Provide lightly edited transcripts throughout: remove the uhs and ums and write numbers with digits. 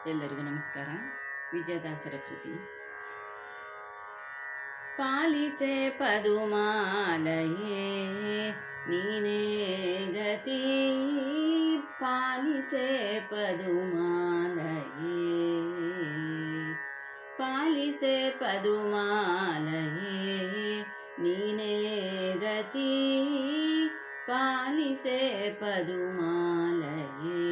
ಎಲ್ಲರಿಗೂ ನಮಸ್ಕಾರ. ವಿಜಯದಾಸರ ಕೃತಿ. ಪಾಲಿಸೆ ಪದುಮಾಲಯೇ ನೀನೇ ಗತಿ, ಪಾಲಿಸೆ ಪದುಮಾಲಯೇ, ಪಾಲಿಸೆ ಪದುಮಾಲಯೇ ನೀನೇ ಗತಿ, ಪಾಲಿಸೆ ಪದುಮಾಲಯೇ.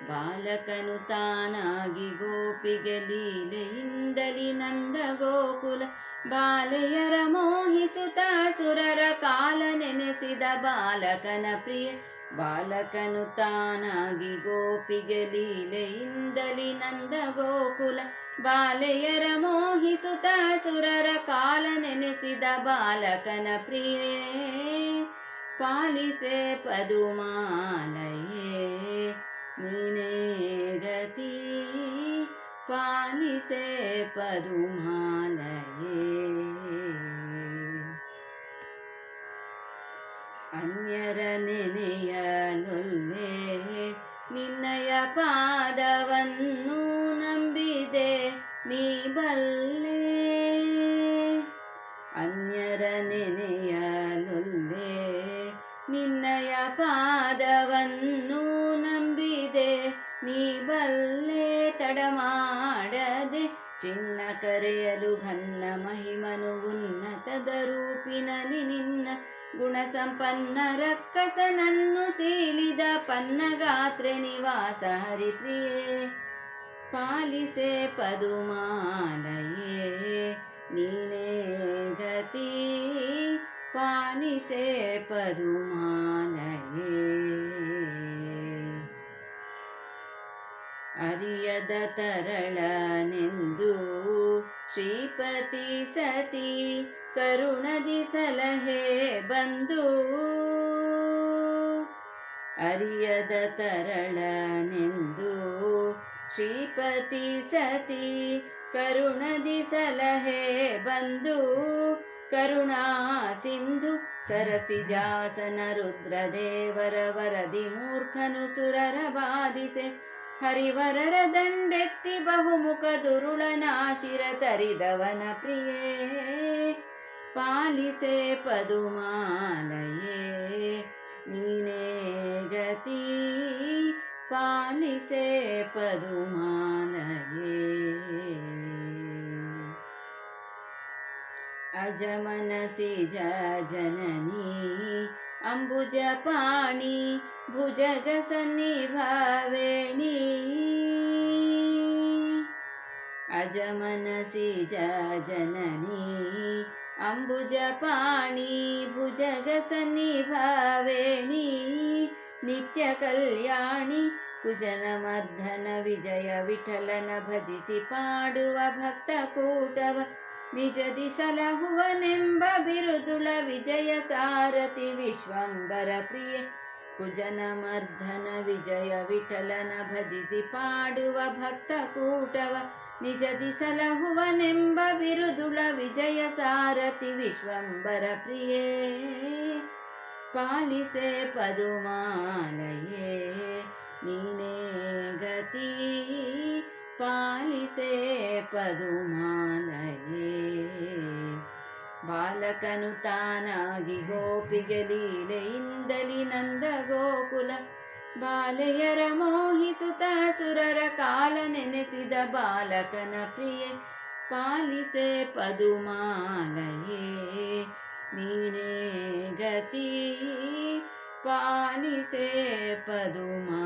ಬಾಲಕನು ತಾನಾಗಿ ಗೋಪಿಗೆ ಲೀಲೆಯಿಂದಲಿ ನಂದ ಗೋಕುಲ ಬಾಲೆಯರ ಮೋಹಿಸುತ್ತ ಸುರರ ಕಾಲ ನೆನೆಸಿದ ಬಾಲಕನ ಪ್ರಿಯ. ಬಾಲಕನು ತಾನಾಗಿ ಗೋಪಿಗೆ ಲೀಲೆಯಿಂದಲಿ ನಂದ ಗೋಕುಲ ಬಾಲೆಯರ ಮೋಹಿಸುತ್ತ ಸುರರ ಕಾಲ ನೆನೆಸಿದ ಬಾಲಕನ ಪ್ರಿಯೇ. ಪಾಲಿಸೆ ಪದುಮಾಲಯೇ ನೀನೇ ಗತಿ, ಪಾಲಿಸೆ ಪದುಮಾಲಯೇ. ಅನ್ಯರ ನೆನೆಯಲೊಲ್ಲೆ ನಿನ್ನಯ ಪಾದವನ್ನು ನಂಬಿದೆ ನೀ ಬಲ್ಲೆ. ಅನ್ಯರ ನೆನೆಯಲೊಲ್ಲೆ ನಿನ್ನಯ ಪಾದವನ್ನು ನಂಬಿದೆ ನೀ ಬಲ್ಲೆ. ತಡಮಾಡದೆ ಚಿನ್ನ ಕರೆಯಲು ಘನ್ನ ಮಹಿಮನು ಉನ್ನತದ ರೂಪಿನಲ್ಲಿ ನಿನ್ನ ಗುಣ ಸಂಪನ್ನ ರಕ್ಕಸನನ್ನು ಸೀಳಿದ ಪನ್ನಗಾತ್ರೆ ನಿವಾಸ ಹರಿಪ್ರಿಯೇ. ಪಾಲಿಸೆ ಪದುಮಾಲಯೇ ನೀನೇ ಗತಿ, ಪಾಲಿಸೆ ಪದುಮಾಲಯೇ. ಅರಿಯದ ತರಳನೆಂದು ಶ್ರೀಪತಿ ಸತಿ ಕರುಣದಿ ಸಲಹೆ ಬಂದು. ಅರಿಯದ ತರಳನೆಂದು ಶ್ರೀಪತಿ ಸತಿ ಕರುಣದಿ ಸಲಹೆ ಬಂದು. ಕರುಣಾ ಸಿಂಧು ಸರಸಿಜಾಸನ ರುದ್ರದೇವರ ವರದಿ ಮೂರ್ಖನು ಸುರರ ಬಾಧಿಸೆ. ಹರಿವರರ ದಂಡೆತ್ತಿ ಬಹುಮುಖ ದುರುಳನಾಶಿರ ತರಿದವನ ಪ್ರಿಯೇ. ಪಾಲಿಸೆ ಪದುಮಾಲಯೇ ನೀನೇ ಗತಿ, ಪಾಲಿಸೆ ಪದುಮಾಲಯೇ. ಅಜಮನಸಿಜ ಜನನಿ ಅಂಬುಜ ಪಾಣಿ ಭುಜಗ ಸನ್ನಿಭಾವೇಣಿ. ಅಜಮನಸಿಜ ಜನನಿ ಅಂಬುಜ ಪಾಣಿ ಭುಜಗ ಸನ್ನಿಭಾವೇಣಿ. ನಿತ್ಯ ಕಲ್ಯಾಣಿ ಕುಜನ ಮರ್ಧನ ವಿಜಯ ವಿಠಲನ ಭಜಿಸಿ ಪಾಡುವ ಭಕ್ತ ಕೂಟವ ನಿಜದಿ ಸಲಹುವನೆಂಬ ಬಿರುದುಳ ವಿಜಯ ಸಾರಥಿ ವಿಶ್ವಂಬರ ಪ್ರಿಯೆ. ಕುಜನ ಮರ್ಧನ ವಿಜಯ ವಿಠಲನ ಭಜಿಸಿ ಪಾಡುವ ಭಕ್ತ ಕೂಟವ ನಿಜದಿ ಸಲಹುವನೆಂಬ ಬಿರುದುಳ ವಿಜಯ ಸಾರಥಿ ವಿಶ್ವಂಬರ ಪ್ರಿಯೇ. ಪಾಲಿಸೆ ಪದುಮಾಲಯೇ ನೀನೇ ಗತಿ, ಪಾಲಿಸೆ ಪದುಮಾಲಯೇ. ಬಾಲಕನು ತಾನಾಗಿ ಗೋಪಿಗೆ ಲೀಲೆಯಿಂದಲಿ ನಂದ ಗೋಕುಲ ಬಾಲೆಯರ ಮೋಹಿಸುತ್ತ ಸುರರ ಕಾಲ ನೆನೆಸಿದ ಬಾಲಕನ ಪ್ರಿಯೆ. ಪಾಲಿಸೆ ಪದುಮಾಲಯೇ ನೀನೇ ಗತಿ, ಪಾಲಿಸೆ ಪದುಮಾಲಯೇ.